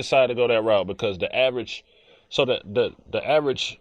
decided to go that route because the average, so the average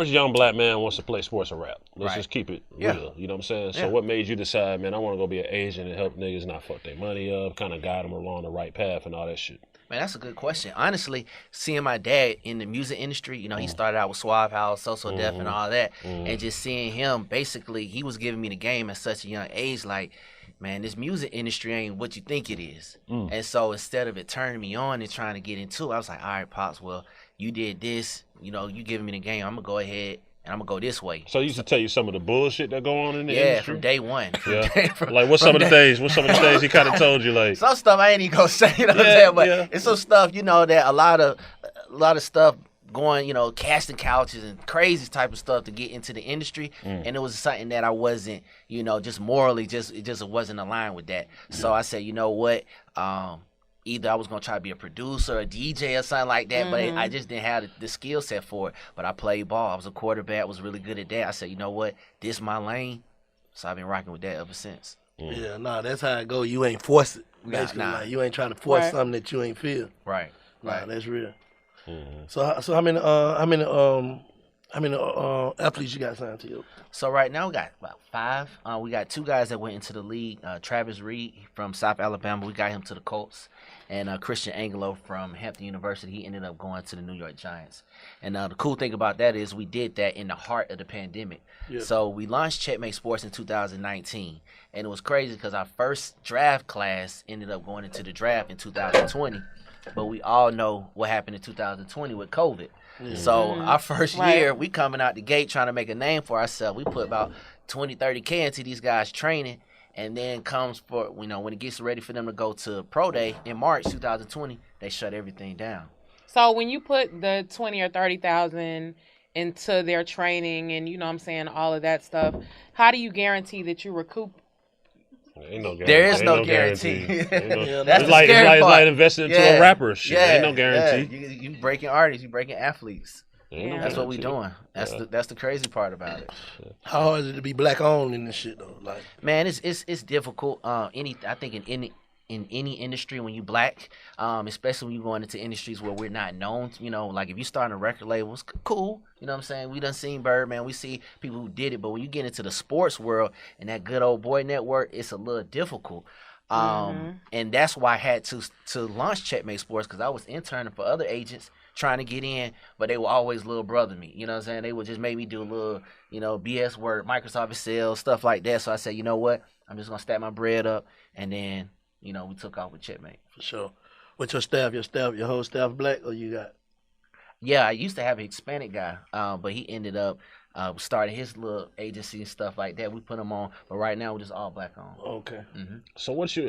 young black man wants to play sports and rap. Let's Right. just keep it Yeah. real. You know what I'm saying? So Yeah. what made you decide, man, I want to go be an agent and help niggas not fuck their money up, kind of guide them along the right path and all that shit? Man, that's a good question. Honestly, seeing my dad in the music industry, he started out with Suave House, So So Def, and all that, and just seeing him, basically, he was giving me the game at such a young age, like, man, this music industry ain't what you think it is. And so instead of it turning me on and trying to get into it, I was like, all right, Pops, well, you did this, you giving me the game, I'm going to go ahead and I'm going to go this way. So he used to tell you some of the bullshit that go on in the Yeah, industry? from day one. Yeah. Like, what's some of the things he kind of told you, like? Some stuff I ain't even gonna say, what I'm saying? But it's some stuff, that a lot of stuff going, casting couches and crazy type of stuff to get into the industry. And it was something that I wasn't, just morally, it just wasn't aligned with that. So I said, you know what? Either I was gonna try to be a producer, a DJ, or something like that, but I just didn't have the skill set for it. But I played ball. I was a quarterback. Was really good at that. I said, you know what? This is my lane. So I've been rocking with that ever since. Yeah, nah, that's how it go. You ain't force it. Basically, Nah. like, you ain't trying to force Right. something that you ain't feel. Right. Nah, that's real. So how many athletes you got signed to you? So right now we got about 5. We got 2 guys that went into the league. Travis Reed from South Alabama, we got him to the Colts, and Christian Angelo from Hampton University. He ended up going to the New York Giants. And the cool thing about that is we did that in the heart of the pandemic. Yeah. So we launched Checkmate Sports in 2019, and it was crazy because our first draft class ended up going into the draft in 2020. But we all know what happened in 2020 with COVID. So our first year, we coming out the gate trying to make a name for ourselves. We put about 20, 30K into these guys training, and then comes for, when it gets ready for them to go to Pro Day in March 2020, they shut everything down. So when you put the 20 or 30,000 into their training and all of that stuff, how do you guarantee that you recoup? Ain't no guarantee. There is Ain't no guarantee. Ain't no- That's it's the like scary it's part. like investing into a rapper. Shit, ain't no guarantee. Yeah. You breaking artists, you breaking athletes. Ain't no That's what we guarantee. doing. That's the crazy part about it. How hard is it to be black owned in this shit though? Like, Man, it's difficult. I think in any industry when you black, especially when you going into industries where we're not known, like if you start a record label, it's cool. You know what I'm saying? We done seen Birdman, we see people who did it, but when you get into the sports world and that good old boy network, it's a little difficult. And that's why I had to launch Checkmate Sports, because I was interning for other agents trying to get in, but they would always little brother me. You know what I'm saying? They would just make me do a little, BS work, Microsoft Excel, stuff like that. So I said, you know what? I'm just gonna stack my bread up, and then we took off with Checkmate. for sure. With your whole staff black, or you got? Yeah, I used to have an Hispanic guy, but he ended up starting his little agency and stuff like that. We put him on, but right now we're just all black on. Okay. So what's your